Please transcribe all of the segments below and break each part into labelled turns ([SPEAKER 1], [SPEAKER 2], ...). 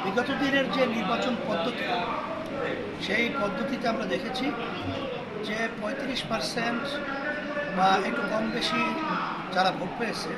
[SPEAKER 1] বিগত দিনের যে নির্বাচন পদ্ধতি, সেই পদ্ধতিতে আমরা দেখেছি যে 35% বা একটু কম বেশি যারা ভোট পেয়েছে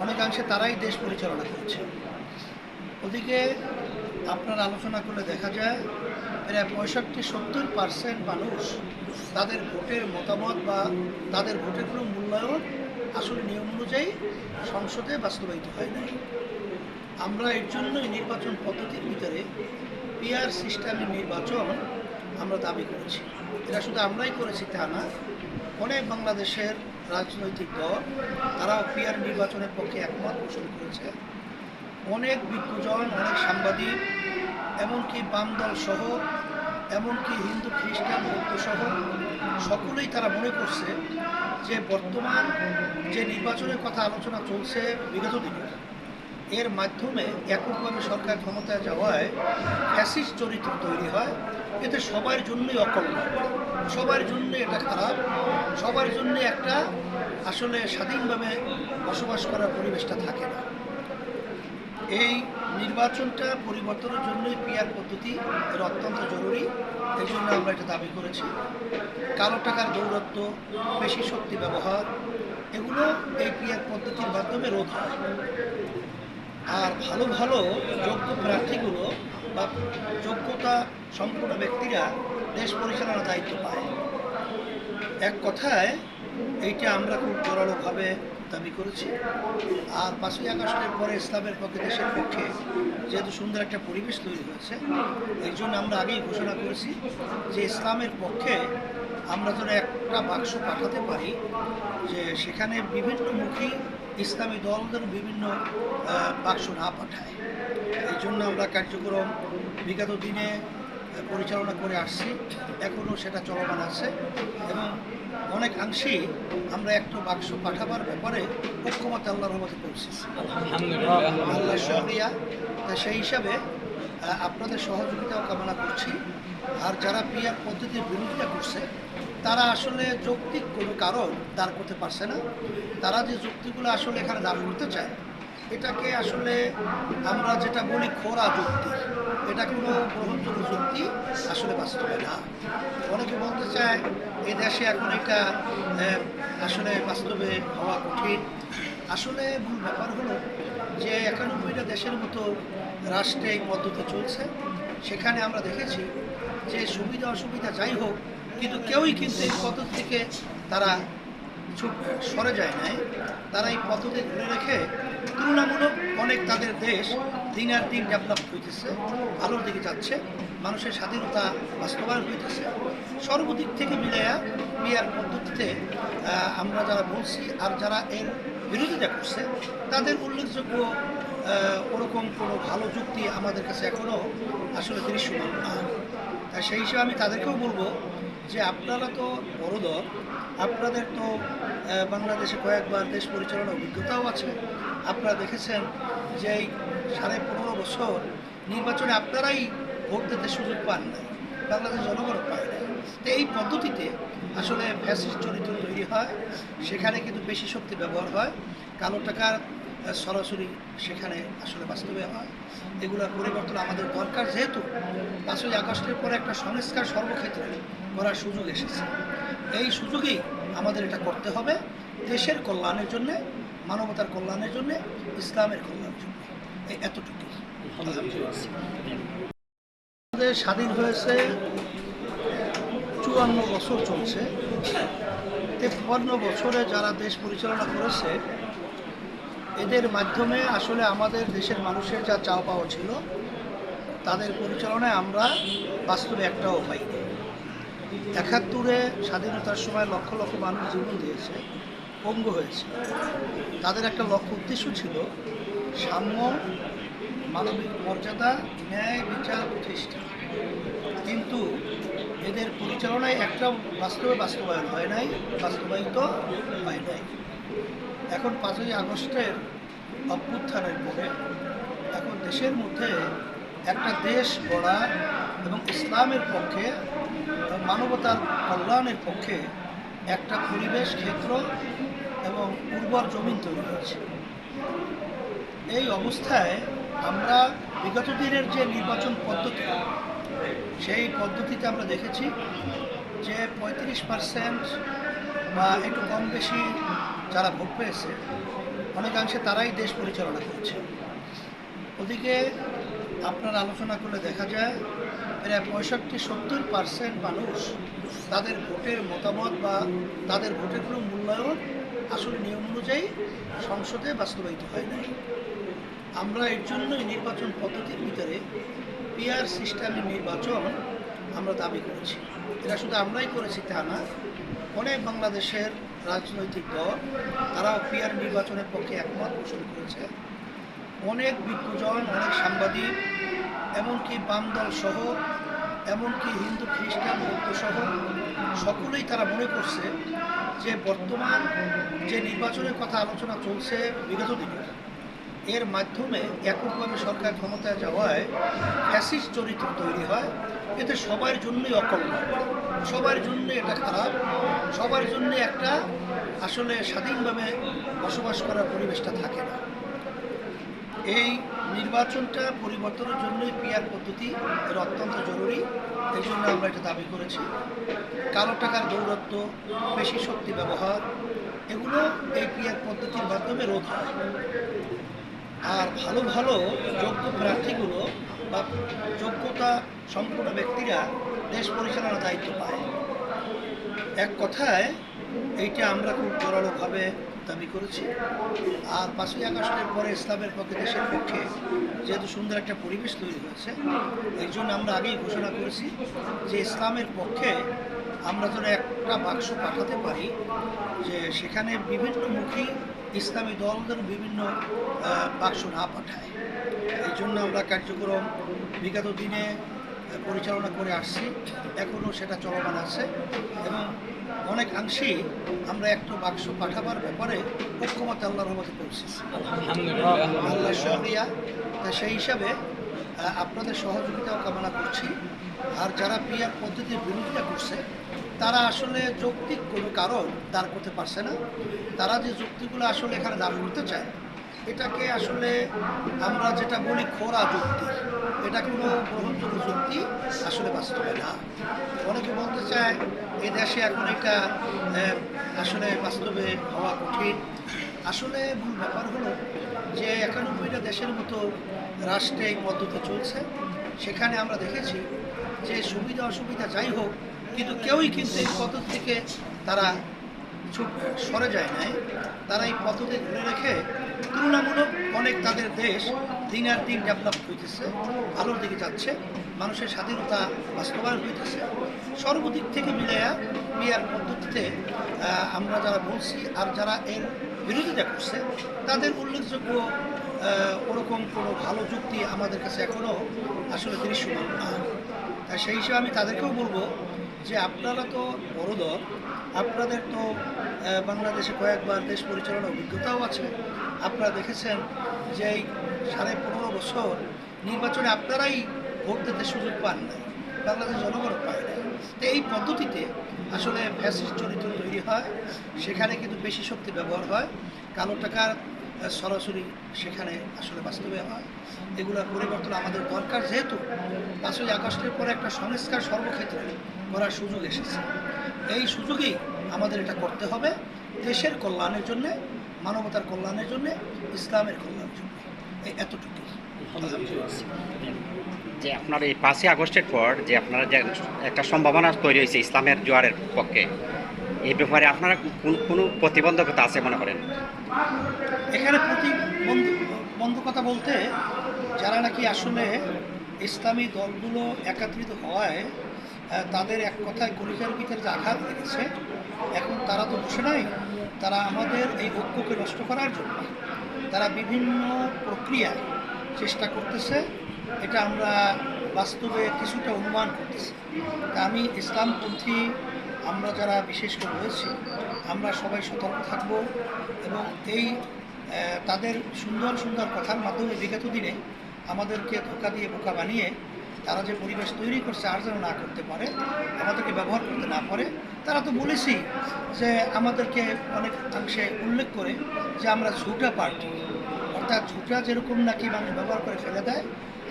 [SPEAKER 1] অনেকাংশে তারাই দেশ পরিচালনা করেছে। ওদিকে আপনার আলোচনা করলে দেখা যায় প্রায় 65-70% মানুষ তাদের ভোটের মতামত বা তাদের ভোটের কোনো মূল্যায়ন আসলে নিয়ম অনুযায়ী সংসদে বাস্তবায়িত হয় না। আমরা এর জন্যই নির্বাচন পদ্ধতির ভিতরে পিআর সিস্টেমের নির্বাচন আমরা দাবি করেছি। এটা শুধু আমরাই করেছি তা না, অনেক বাংলাদেশের রাজনৈতিক দল তারাও পিআর নির্বাচনের পক্ষে একমত পোষণ করেছে। অনেক বিজ্ঞজন, অনেক সাংবাদিক, এমনকি বাম দল সহ, এমনকি হিন্দু খ্রিস্টান বৌদ্ধ সহ সকলেই তারা মনে করছে যে বর্তমান যে নির্বাচনের কথা আলোচনা চলছে বিগত দিনে, এর মাধ্যমে এককভাবে সরকার ক্ষমতায় যাওয়ায় ফ্যাসিস্ট চরিত্র তৈরি হয়। এতে সবার জন্যই অকল্যাণ, সবার জন্য এটা খারাপ, সবার জন্য একটা আসলে স্বাধীনভাবে বসবাস করার পরিবেশটা থাকে না। এই নির্বাচনটা পরিবর্তনের জন্যই পিআর পদ্ধতি এর অত্যন্ত জরুরি। এই জন্য আমরা এটা দাবি করেছি। কালো টাকার দৌরত্ব, বেশি শক্তি ব্যবহার, এগুলো এই পিআর পদ্ধতির মাধ্যমে রোধ হয়। আর ভালো ভালো যোগ্য প্রার্থীগুলো বা যোগ্যতা সম্পূর্ণ ব্যক্তিরা দেশ পরিচালনার দায়িত্ব পায়। এক কথায় এইটা আমরা খুব জোরালোভাবে দাবি করেছি। আর 5ই আগস্টের পরে ইসলামের পক্ষে, দেশের পক্ষে যেহেতু সুন্দর একটা পরিবেশ তৈরি হয়েছে, এই জন্য আমরা আগেই ঘোষণা করেছি যে ইসলামের পক্ষে আমরা যেন একটা বাক্স পাঠাতে পারি, যে সেখানে বিভিন্নমুখী ইসলামী দল যেন বিভিন্ন বাক্স না পাঠায়। এই জন্য আমরা কার্যক্রম বিগত দিনে পরিচালনা করে আসছি, এখনও সেটা চলমান আছে এবং অনেকাংশেই আমরা একটা বাক্স পাঠাবার ব্যাপারে ঐক্যমত আল্লাহর রহমতে পৌঁছেছি। আল্লাহ শুকরিয়া। তা সেই হিসাবে আপনাদের সহযোগিতাও কামনা করছি। আর যারা পিআর পদ্ধতির বিরোধিতা করছে তারা আসলে যৌক্তিক কোনো কারণ দাঁড় করতে পারছে না। তারা যে যুক্তিগুলো আসলে এখানে দাঁড় করতে চায়, এটাকে আসলে আমরা যেটা বলি খোরা যুক্তি, এটা কোনো গ্রহণযোগ্য যুক্তি আসলে বাস্তবে না। অনেকে বলতে চায় এই দেশে এখন এটা আসলে বাস্তবে হওয়া কঠিন। আসলে মূল ব্যাপার হলো যে 91টা দেশের মতো রাষ্ট্রে এই পদ্ধতি চলছে। সেখানে আমরা দেখেছি যে সুবিধা অসুবিধা যাই হোক, কিন্তু কেউই কিন্তু এই পদ্ধতি থেকে তারা সরে যায় নাই। তারা এই পদ্ধতি ধরে রেখে তুলনামূলক অনেক তাদের দেশ দিনের দিন ডেভেলপ হইতেছে, ভালোর দিকে যাচ্ছে, মানুষের স্বাধীনতা বাস্তবায়ন হইতেছে। সর্বদিক থেকে মিলাইয়া পিআর পদ্ধতিতে আমরা যারা বলছি আর যারা এর বিরোধিতা করছে তাদের উল্লেখযোগ্য ওরকম কোনো ভালো যুক্তি আমাদের কাছে এখনও আসলে দৃশ্যমান না। তাই সেই হিসেবে আমি তাদেরকেও বলবো যে আপনারা তো বড় দল, আপনাদের তো বাংলাদেশে কয়েকবার দেশ পরিচালনার অভিজ্ঞতাও আছে। আপনারা দেখেছেন যে এই 15.5 বছর নির্বাচনে আপনারাই ভোট দিতে সুযোগ পান না, বাংলাদেশ জনগণ পায় না। তো এই পদ্ধতিতে আসলে ফ্যাসিস্ট চরিত্র তৈরি হয়, সেখানে কিন্তু বেশি শক্তি ব্যবহার হয়, কালো টাকার সরাসরি সেখানে আসলে বাস্তবে হয়। এগুলোর পরিবর্তন আমাদের দরকার, যেহেতু 5ই আগস্টের পরে একটা সংস্কার সর্বক্ষেত্রে করার সুযোগ এসেছে। এই সুযোগেই আমাদের এটা করতে হবে, দেশের কল্যাণের জন্যে, মানবতার কল্যাণের জন্যে, ইসলামের কল্যাণের জন্য। এই এতটুকুই। আমাদের স্বাধীন হয়েছে 54 বছর চলছে। 53 বছরে যারা দেশ পরিচালনা করেছে, এদের মাধ্যমে আসলে আমাদের দেশের মানুষের যা চাওয়া পাওয়া ছিল তাদের পরিচালনায় আমরা বাস্তবে একটাও পাইনি। 71-এ স্বাধীনতার সময় লক্ষ লক্ষ মানুষ জীবন দিয়েছে, পঙ্গু হয়েছে। তাদের একটা লক্ষ্য উদ্দেশ্য ছিল সাম্য, মানবিক মর্যাদা, ন্যায় বিচার প্রতিষ্ঠা। কিন্তু এদের পরিচালনায় একটাও বাস্তবায়ন হয় নাই, বাস্তবায়িত হয় নাই। এখন 5ই আগস্টের অভ্যুত্থানের পরে এখন দেশের মধ্যে একটা দেশ গড়া এবং ইসলামের পক্ষে, মানবতার কল্যাণের পক্ষে একটা পরিবেশ ক্ষেত্র এবং উর্বর জমিন তৈরি হয়েছে। এই অবস্থায় আমরা বিগত দিনের যে নির্বাচন পদ্ধতি, সেই পদ্ধতিতে আমরা দেখেছি যে 35% বা একটু কম বেশি যারা ভোট পেয়েছে অনেকাংশে তারাই দেশ পরিচালনা করছে। ওদিকে আপনার আলোচনা করলে দেখা যায় প্রায় 65-70% মানুষ তাদের ভোটের মতামত বা তাদের ভোটের কোনো মূল্যায়ন আসলে নিয়ম অনুযায়ী সংসদে বাস্তবায়িত হয় নাই। আমরা এর জন্যই নির্বাচন পদ্ধতির ভিতরে পিআর সিস্টেমের নির্বাচন আমরা দাবি করেছি। এটা শুধু আমরাই করেছি তা না, অনেক বাংলাদেশের রাজনৈতিক দল তারাও পিআর নির্বাচনের পক্ষে একমত পোষণ করেছে। অনেক বিজ্ঞজন, অনেক সাংবাদিক, এমনকি বাম দল সহ, এমনকি হিন্দু খ্রিস্টান বৌদ্ধ সহ সকলেই তারা মনে করছে যে বর্তমান যে নির্বাচনের কথা আলোচনা চলছে বিগত দিনে, এর মাধ্যমে এককভাবে সরকার ক্ষমতায় যাওয়ায় ফ্যাসিস্ট চরিত্র তৈরি হয়। এতে সবার জন্যই অকল্যাণ, সবার জন্য এটা খারাপ, সবার জন্য একটা আসলে স্বাধীনভাবে বসবাস করার পরিবেশটা থাকে না। এই নির্বাচনটা পরিবর্তনের জন্যই পিআর পদ্ধতি এর অত্যন্ত জরুরি। এই জন্য আমরা এটা দাবি করেছি। কালো টাকার দৌরত্ব, বেশি শক্তি ব্যবহার, এগুলো এই পিআর পদ্ধতির মাধ্যমে রোধ হয়। আর ভালো ভালো যোগ্য প্রার্থীগুলো বা যোগ্যতা সম্পন্ন ব্যক্তিরা দেশ পরিচালনার দায়িত্ব পায়। এক কথায় এইটা আমরা খুব জোরালোভাবে দাবি করেছি। আর 5ই আগস্টের পরে ইসলামের পক্ষে, দেশের পক্ষে যেহেতু সুন্দর একটা পরিবেশ তৈরি হয়েছে, এই জন্য আমরা আগেই ঘোষণা করেছি যে ইসলামের পক্ষে আমরা যেন একটা বাক্স পাঠাতে পারি, যে সেখানে বিভিন্নমুখী ইসলামী দলদের বিভিন্ন বাক্স না পাঠায়। এই জন্য আমরা কার্যক্রম বিগত দিনে পরিচালনা করে আসছি, এখনও সেটা চলমান আছে এবং অনেকাংশেই আমরা একটা বাক্স পাঠাবার ব্যাপারে ঐক্যমত আল্লাহর রহমতে পৌঁছেছি। আল্লাহ শুকরিয়া। সেই হিসাবে আপনাদের সহযোগিতাও কামনা করছি। আর যারা পিআর পদ্ধতির বিরোধিতা করছে তারা আসলে যৌক্তিক কোনো কারণ দাঁড় করতে পারছে না। তারা যে যুক্তিগুলো আসলে এখানে দাঁড় করতে চায়, এটাকে আসলে আমরা যেটা বলি খোরা যুক্তি, এটা কোনো গ্রহণযোগ্য যুক্তি আসলে বাস্তবে না। অনেকে বলতে চায় এ দেশে এখন এটা আসলে বাস্তবে হওয়া কঠিন। আসলে মূল ব্যাপার হলো যে 91টা দেশের মতো রাষ্ট্রে এই পদ্ধতি চলছে। সেখানে আমরা দেখেছি যে সুবিধা অসুবিধা যাই হোক, কিন্তু কেউই কিন্তু এই পদ্ধতি থেকে তারা সরে যায় নাই। তারা এই পদ্ধতি ধরে রেখে তুলনামূলক অনেক তাদের দেশ দিন আর দিন ডেভেলপ হইতেছে, ভালোর দিকে যাচ্ছে, মানুষের স্বাধীনতা বাস্তবায়ন হইতেছে। সর্বদিক থেকে মিলাইয়া পিআর পদ্ধতিতে আমরা যারা বলছি আর যারা এর বিরোধিতা করছে তাদের উল্লেখযোগ্য ওরকম কোনো ভালো যুক্তি আমাদের কাছে এখনও আসলে দৃশ্যমান না। তাই সেই হিসেবে আমি তাদেরকেও বলবো যে আপনারা তো বড় দল, আপনাদের তো বাংলাদেশে কয়েকবার দেশ পরিচালনার অভিজ্ঞতাও আছে। আপনারা দেখেছেন যে এই 15.5 বছর নির্বাচনে আপনারাই ভোট দিতে সুযোগ পান না, বাংলাদেশ জনগণ পায় না। তো এই পদ্ধতিতে আসলে ফ্যাসিস্ট চরিত্র তৈরি হয়, সেখানে কিন্তু বেশি শক্তি ব্যবহার হয়, কালো টাকার সরাসরি সেখানে আসলে বাস্তবে হয়। এগুলোর পরিবর্তন আমাদের দরকার, যেহেতু 5ই আগস্টের পরে একটা সংস্কার সর্বক্ষেত্রে করার সুযোগ এসেছে। এই সুযোগেই আমাদের এটা করতে হবে, দেশের কল্যাণের জন্যে, মানবতার কল্যাণের জন্যে, ইসলামের কল্যাণের জন্য। এই এতটুকুই।
[SPEAKER 2] যে আপনার এই 5ই আগস্টের পর যে আপনারা যে একটা সম্ভাবনা তৈরি হয়েছে ইসলামের জোয়ারের পক্ষে, এই ব্যাপারে আপনারা কোনো প্রতিবন্ধকতা আছে মনে করেন?
[SPEAKER 1] এখানে প্রতিবন্ধকতা বলতে যারা নাকি আসলে ইসলামী দলগুলো একত্রিত হওয়ায় তাদের এক কথায় কলিজার ভিতরে যে আঘাত লেগেছে, এখন তারা তো বসে নাই, তারা আমাদের এই ঐক্যকে নষ্ট করার জন্য তারা বিভিন্ন প্রক্রিয়ায় চেষ্টা করতেছে। এটা আমরা বাস্তবে কিছুটা অনুমান করতেছি। তা আমি ইসলামপন্থী আমরা যারা বিশেষ করে রয়েছি, আমরা সবাই সতর্ক থাকব এবং এই তাদের সুন্দর সুন্দর কথার মাধ্যমে বিগত দিনে আমাদেরকে ধোঁকা দিয়ে বোকা বানিয়ে তারা যে পরিবেশ তৈরি করছে আর যেন না করতে পারে, আমাদেরকে ব্যবহার করতে না পারে। তারা তো বলেছি যে আমাদেরকে অনেকাংশে উল্লেখ করে যে আমরা ঝুটা পার্টি, অর্থাৎ ঝুটা যেরকম নাকি মানুষ ব্যবহার করে ফেলে দেয়,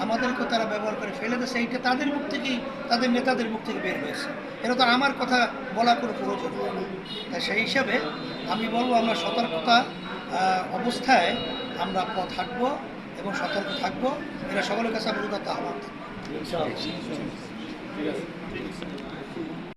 [SPEAKER 1] আমাদেরকেও তারা ব্যবহার করে ফেলে দিয়েছে, এইটা তাদের মুখ থেকেই, তাদের নেতাদের মুখ থেকে বের হয়েছে। এটা তো আমার কথা বলার কোনো প্রয়োজন নেই। তাই সেই হিসাবে আমি বলবো আমরা সতর্কতা অবস্থায় আমরা পথ হাঁটবো এবং সতর্ক থাকবো। এটা সকলের কাছে আমাদের কথা আহ্বান থাকবে।
[SPEAKER 3] ঠিক আছে।